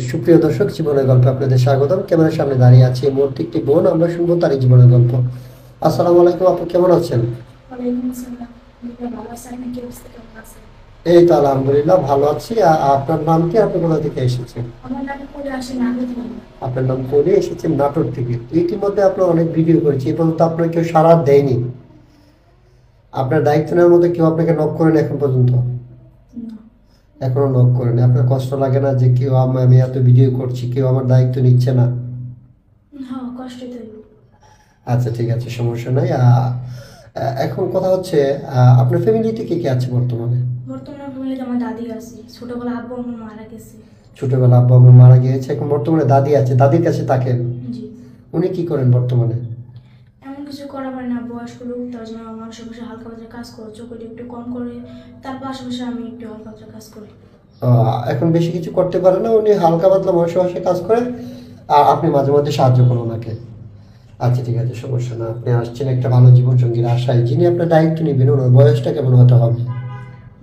সুপ্রিয় দর্শক, জীবনের গল্প আপনাদের স্বাগতম। ক্যামেরার সামনে দাঁড়িয়ে আছে এই মুহূর্তে একটি বোন। আমরা শুনবো তারই জীবনের গল্প। আসসালামু আলাইকুম আপু, কেমন আছেন? ওয়ালাইকুম আসসালাম। ভালো আছি, আপনি কি অবস্থা, কেমন আছেন? এই তো আলহামদুলিল্লাহ ভালো আছি। আপনার নাম কি? আপনি কোথা থেকে এসেছেন? আমার নাম করে আসে নাগরিক। আপনার নাম করে এসেছেন নাটোর থেকে। তো ইতিমধ্যে আপনার অনেক ভিডিও করেছি, এ পর্যন্ত আপনার কেউ সাড়া দেয়নি। আপনার দায়িত্ব নেওয়ার মতো কেউ আপনাকে নক করেন এখন পর্যন্ত? না। এখনো নক করেন? আপনার কষ্ট লাগে না যে কেউ আমি এত ভিডিও করছি, কেউ আমার দায়িত্ব নিচ্ছে না? হ্যাঁ, কষ্ট তো। আচ্ছা ঠিক আছে, সমস্যা নাই। এখন কথা হচ্ছে, আপনার ফ্যামিলিতে কে কে আছে বর্তমানে? বর্তমানে ফ্যামিলিতে আমার দাদি আছে, ছোটবেলা আব্বু আমার মারা গেছে। ছোটবেলা আব্বা আম্মা মারা গিয়েছে, এখন বর্তমানে দাদি আছে, দাদির কাছে থাকেন। জি। উনি কি করেন বর্তমানে? এমন কিছু করা পারে না, বয়স্ক লোক, তার জন্য মানুষের পাশে হালকা পাতলা কাজ করে, চোখে একটু কম করে। তার পাশাপাশি আমি একটু হালকা পাতলা কাজ করি। এখন বেশি কিছু করতে পারে না, উনি হালকা পাতলা মানুষের বাসায় কাজ করেন, আর আপনি মাঝে মধ্যে সাহায্য করুন ওনাকে। আচ্ছা ঠিক আছে, সমস্যা না। আপনি আসছেন একটা ভালো জীবনসঙ্গীর আশায়, যিনি আপনার দায়িত্ব নেবেন ওনার বয়সটা কেমন হতে হবে?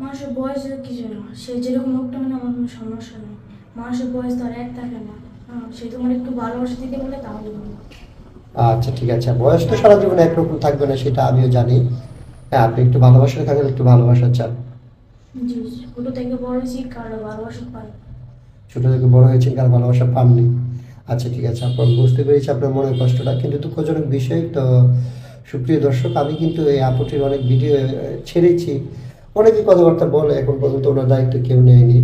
মানুষের বয়স কিছু না, সে যেরকম লোকটা মানে আমার কোনো সমস্যা নেই। মানুষের বয়স তো আর এক থাকে না। হ্যাঁ, সে তোমার একটু ভালোবাসা দিতে বলে তাহলে বলবো। আচ্ছা ঠিক আছে, বয়স তো সারা জীবনে একরকম থাকবে না, সেটা আমিও জানি। হ্যাঁ, আপনি একটু ভালোবাসা থাকেন, একটু ভালোবাসা চান। জি। ছোট থেকে বড় হয়েছি, কারো ভালোবাসা পাই। ছোট থেকে বড় হয়েছেন, কার ভালোবাসা পাননি। আচ্ছা ঠিক আছে, আপনার বুঝতে পেরেছি আপনার মনের কষ্টটা, কিন্তু দুঃখজনক বিষয় তো। সুপ্রিয় দর্শক, আমি কিন্তু এই আপুটির অনেক ভিডিও ছেড়েছি। অনেকেই কথাবার্তা বলে, এখন পর্যন্ত ওনার দায়িত্ব কেউ নেয়নি।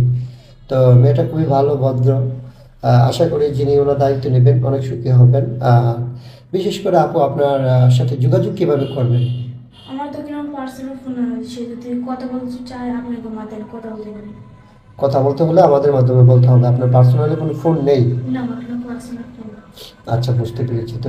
তো মেয়েটা খুবই ভালো, ভদ্র। আশা করি যিনি ওনার দায়িত্ব নেবেন অনেক সুখী হবেন। বিশেষ করে আপু, আপনার সাথে যোগাযোগ কিভাবে করবেন? আমার তো কিরকম পার্সোনাল ফোন আছে, সে যদি কথা বলতে চায় আপনি ঘুমাতেন, কথা বলতে পারেন। কথা বলতে হলে আমাদের মাধ্যমে বলতে হবে, আপনার পার্সোনালি কোনো ফোন নেই? না, আমার কোনো পার্সোনাল ফোন। আচ্ছা, বুঝতে পেরেছি। তো